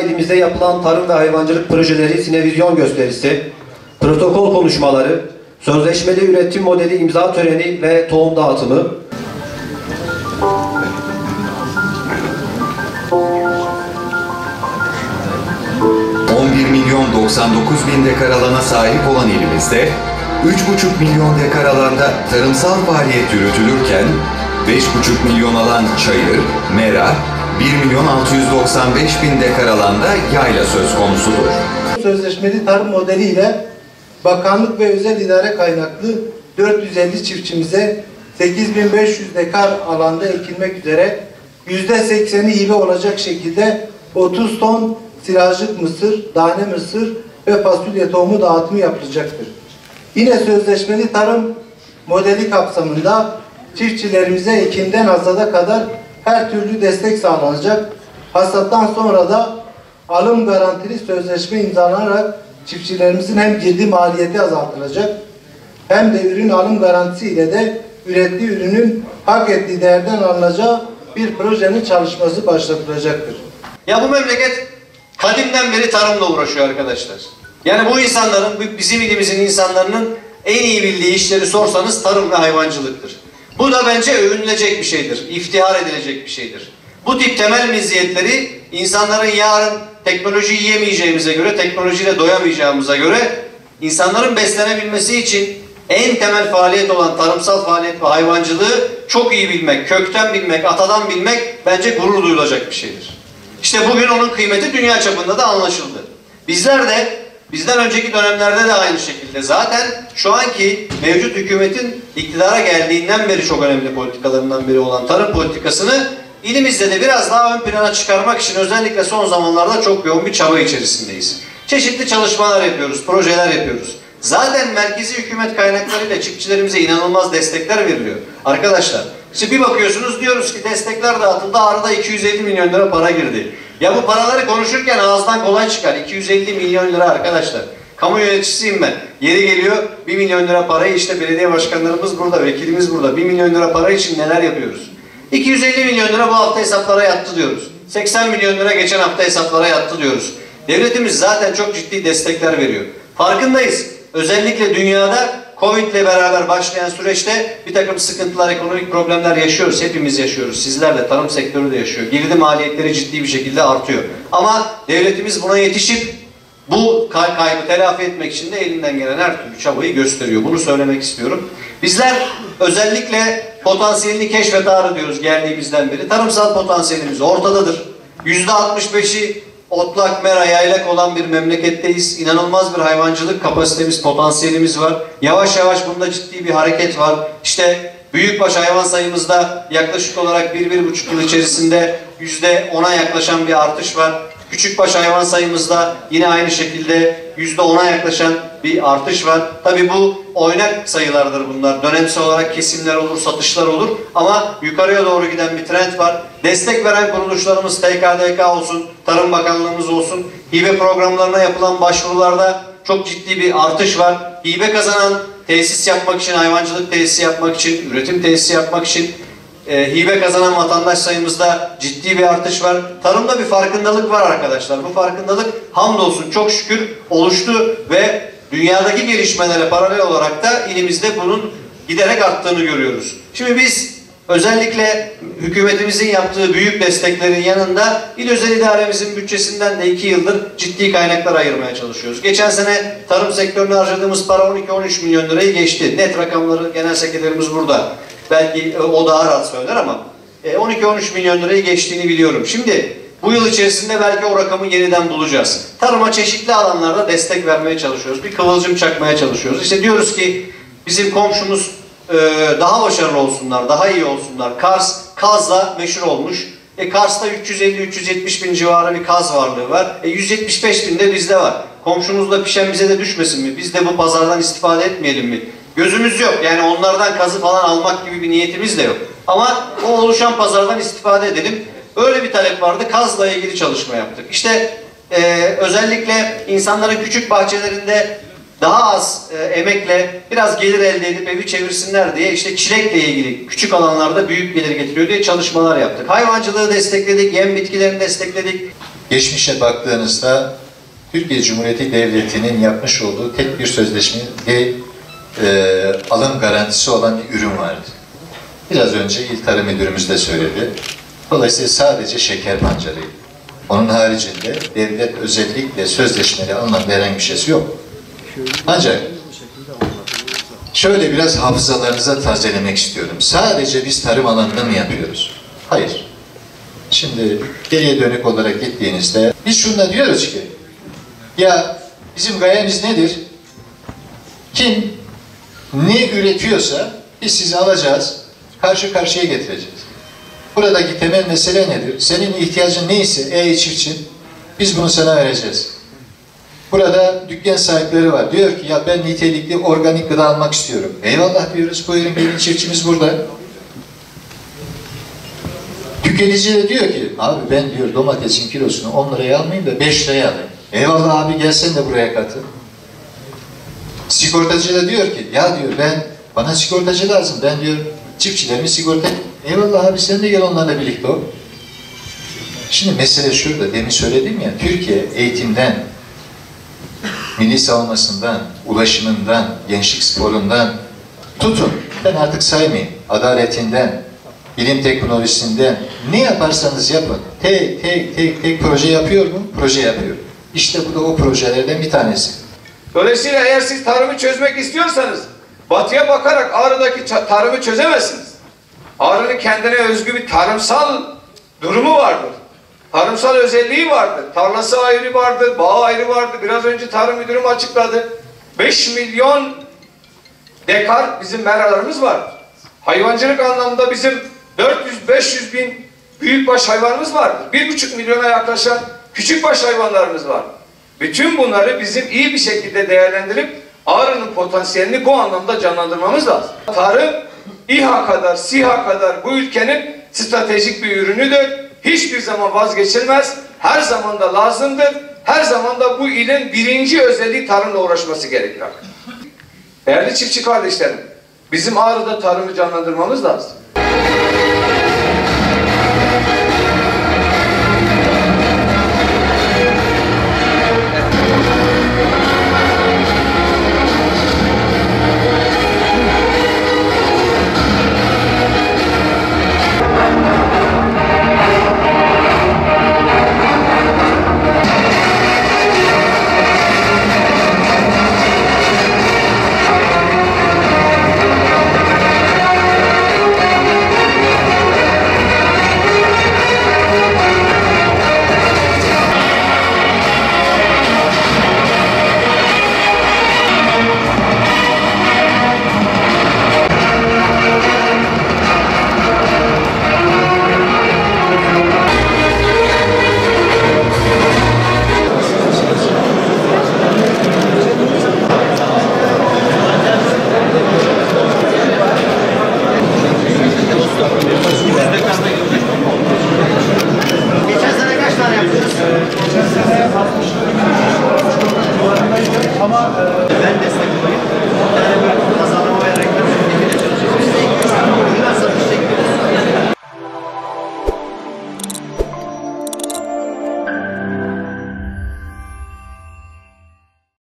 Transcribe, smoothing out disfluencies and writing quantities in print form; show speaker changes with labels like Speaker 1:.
Speaker 1: ilimizde yapılan tarım ve hayvancılık projeleri sinevizyon gösterisi, protokol konuşmaları, sözleşmeli üretim modeli imza töreni ve tohum dağıtımı,
Speaker 2: ...11.099.000 dekar alana sahip olan ilimizde 3,5 milyon dekar alanda tarımsal faaliyet yürütülürken 5,5 milyon alan çayır, mera, 1.695.000 dekar alanda yayla söz konusudur.
Speaker 3: Sözleşmeli tarım modeliyle bakanlık ve özel idare kaynaklı 450 çiftçimize 8.500 dekar alanda ekilmek üzere %80'i hibe olacak şekilde 30 ton silajlık mısır, tane mısır ve fasulye tohumu dağıtımı yapılacaktır. Yine sözleşmeli tarım modeli kapsamında çiftçilerimize ekimden hasada kadar her türlü destek sağlanacak. Hasattan sonra da alım garantili sözleşme imzalanarak çiftçilerimizin hem girdi maliyeti azaltılacak hem de ürün alım garantisi ile de ürettiği ürünün hak ettiği değerden alınacağı bir projenin çalışması başlatılacaktır.
Speaker 4: Ya bu memleket kadimden beri tarımla uğraşıyor arkadaşlar. Yani bu insanların, bizim ilimizin insanların en iyi bildiği işleri sorsanız tarım ve hayvancılıktır. Bu da bence övünülecek bir şeydir, iftihar edilecek bir şeydir. Bu tip temel meziyetleri insanların yarın teknoloji yiyemeyeceğimize göre, teknolojiyle doyamayacağımıza göre insanların beslenebilmesi için en temel faaliyet olan tarımsal faaliyet ve hayvancılığı çok iyi bilmek, kökten bilmek, atadan bilmek bence gurur duyulacak bir şeydir. İşte bugün onun kıymeti dünya çapında da anlaşıldı. Bizler de bizden önceki dönemlerde de aynı şekilde zaten şu anki mevcut hükümetin iktidara geldiğinden beri çok önemli politikalarından biri olan tarım politikasını ilimizde de biraz daha ön plana çıkarmak için özellikle son zamanlarda çok yoğun bir çaba içerisindeyiz. Çeşitli çalışmalar yapıyoruz, projeler yapıyoruz. Zaten merkezi hükümet kaynaklarıyla çiftçilerimize inanılmaz destekler veriliyor. Arkadaşlar, işte bir bakıyorsunuz diyoruz ki destekler dağıtıldı, arada 250 milyon lira para girdi. Ya bu paraları konuşurken ağızdan kolay çıkar. 250 milyon lira arkadaşlar. Kamu yöneticisiyim ben. Yeri geliyor 1 milyon lira parayı işte belediye başkanlarımız burada, vekilimiz burada. 1 milyon lira para için neler yapıyoruz? 250 milyon lira bu hafta hesaplara yattı diyoruz. 80 milyon lira geçen hafta hesaplara yattı diyoruz. Devletimiz zaten çok ciddi destekler veriyor. Farkındayız. Özellikle dünyada Covid ile beraber başlayan süreçte bir takım sıkıntılar, ekonomik problemler yaşıyoruz. Hepimiz yaşıyoruz. Sizler de, tarım sektörü de yaşıyor. Girdi maliyetleri ciddi bir şekilde artıyor. Ama devletimiz buna yetişip bu kaybı telafi etmek için de elinden gelen her türlü çabayı gösteriyor. Bunu söylemek istiyorum. Bizler özellikle potansiyelini keşfet ağrı diyoruz geldiğimizden beri. Tarımsal potansiyelimiz ortadadır. %65'i otlak, mera, yaylak olan bir memleketteyiz. İnanılmaz bir hayvancılık kapasitemiz, potansiyelimiz var. Yavaş yavaş bunda ciddi bir hareket var. İşte büyükbaş hayvan sayımızda yaklaşık olarak 1-1,5 yıl içerisinde %10'a yaklaşan bir artış var. Küçükbaş hayvan sayımızda yine aynı şekilde %10'a yaklaşan bir artış var. Tabii bu oynak sayılardır bunlar. Dönemsel olarak kesimler olur, satışlar olur ama yukarıya doğru giden bir trend var. Destek veren kuruluşlarımız TKDK olsun, Tarım Bakanlığımız olsun, hibe programlarına yapılan başvurularda çok ciddi bir artış var. Hibe kazanan tesis yapmak için, hayvancılık tesisi yapmak için, üretim tesisi yapmak için hibe kazanan vatandaş sayımızda ciddi bir artış var. Tarımda bir farkındalık var arkadaşlar. Bu farkındalık hamdolsun çok şükür oluştu ve dünyadaki gelişmelere paralel olarak da ilimizde bunun giderek arttığını görüyoruz. Şimdi biz özellikle hükümetimizin yaptığı büyük desteklerin yanında il özel idaremizin bütçesinden de 2 yıldır ciddi kaynaklar ayırmaya çalışıyoruz. Geçen sene tarım sektörüne harcadığımız para 12-13 milyon lirayı geçti. Net rakamları genel sekreterimiz burada. Belki o daha rahat söyler ama 12-13 milyon lirayı geçtiğini biliyorum. Şimdi bu yıl içerisinde belki o rakamı yeniden bulacağız. Tarıma çeşitli alanlarda destek vermeye çalışıyoruz. Bir kıvılcım çakmaya çalışıyoruz. İşte diyoruz ki bizim komşumuz daha başarılı olsunlar, daha iyi olsunlar. Kars, kazla meşhur olmuş. Kars'ta 350-370 bin civarı bir kaz varlığı var. 175 bin de bizde var. Komşumuzla pişen bize de düşmesin mi? Biz de bu pazardan istifade etmeyelim mi? Gözümüz yok. Yani onlardan kazı falan almak gibi bir niyetimiz de yok. Ama o oluşan pazardan istifade edelim. Öyle bir talep vardı. Kazla ilgili çalışma yaptık. İşte özellikle insanların küçük bahçelerinde daha az emekle biraz gelir elde edip evi çevirsinler diye işte çilekle ilgili küçük alanlarda büyük gelir getiriyor diye çalışmalar yaptık. Hayvancılığı destekledik, yem bitkilerini destekledik.
Speaker 5: geçmişe baktığınızda Türkiye Cumhuriyeti Devleti'nin yapmış olduğu tek bir sözleşmeli alım garantisi olan bir ürün vardı. Biraz önce İl Tarım Müdürümüz de söyledi. Dolayısıyla sadece şeker pancarıydı. Onun haricinde devlet özellikle sözleşmeli alınan herhangi bir şeysi yok. Ancak şöyle biraz hafızalarınıza tazelemek istiyorum. Sadece biz tarım alanında mı yapıyoruz? Hayır. Şimdi geriye dönük olarak gittiğinizde biz şunu diyoruz ki ya bizim gayemiz nedir? Kim ne üretiyorsa biz sizi alacağız, karşı karşıya getireceğiz. Buradaki temel mesele nedir? Senin ihtiyacın neyse ey çiftçi, biz bunu sana vereceğiz. Burada dükkan sahipleri var. Diyor ki ya ben nitelikli organik gıda almak istiyorum. Eyvallah diyoruz. Buyurun gelin, çiftçimiz burada. Tüketici de diyor ki abi ben diyor domatesin kilosunu 10 liraya almayayım da 5 liraya alayım. Eyvallah abi gelsen de buraya katıl. Sigortacı da diyor ki ya diyor bana sigortacı lazım. Ben diyor çiftçilerimi sigorta. Eyvallah abi sen de gel onlarla birlikte ol. Şimdi mesele şurada. Demin söyledim ya, Türkiye eğitimden, milli savunmasından, ulaşımından, gençlik sporundan tutun. Ben artık saymayayım. Adaletinden, bilim teknolojisinden ne yaparsanız yapın. Tek proje yapıyor mu? Proje yapıyor. İşte bu da o projelerden bir tanesi.
Speaker 6: Dolayısıyla eğer siz tarımı çözmek istiyorsanız batıya bakarak Ağrı'daki tarımı çözemezsiniz. Ağrı'nın kendine özgü bir tarımsal durumu vardır. Tarımsal özelliği vardır. Tarlası ayrı vardır, bağı ayrı vardır. Biraz önce Tarım Müdürüm açıkladı. 5 milyon dekar bizim meralarımız var. Hayvancılık anlamında bizim 400-500 bin büyükbaş hayvanımız vardır. 1,5 milyona yaklaşan küçükbaş hayvanlarımız var. Bütün bunları bizim iyi bir şekilde değerlendirip Ağrı'nın potansiyelini bu anlamda canlandırmamız lazım. Tarım, İHA kadar, SİHA kadar bu ülkenin stratejik bir ürünüdür. Hiçbir zaman vazgeçilmez, her zaman da lazımdır. Her zaman da bu ilin birinci özelliği tarımla uğraşması gerekir. Değerli çiftçi kardeşlerim, bizim Ağrı'da tarımı canlandırmamız lazım.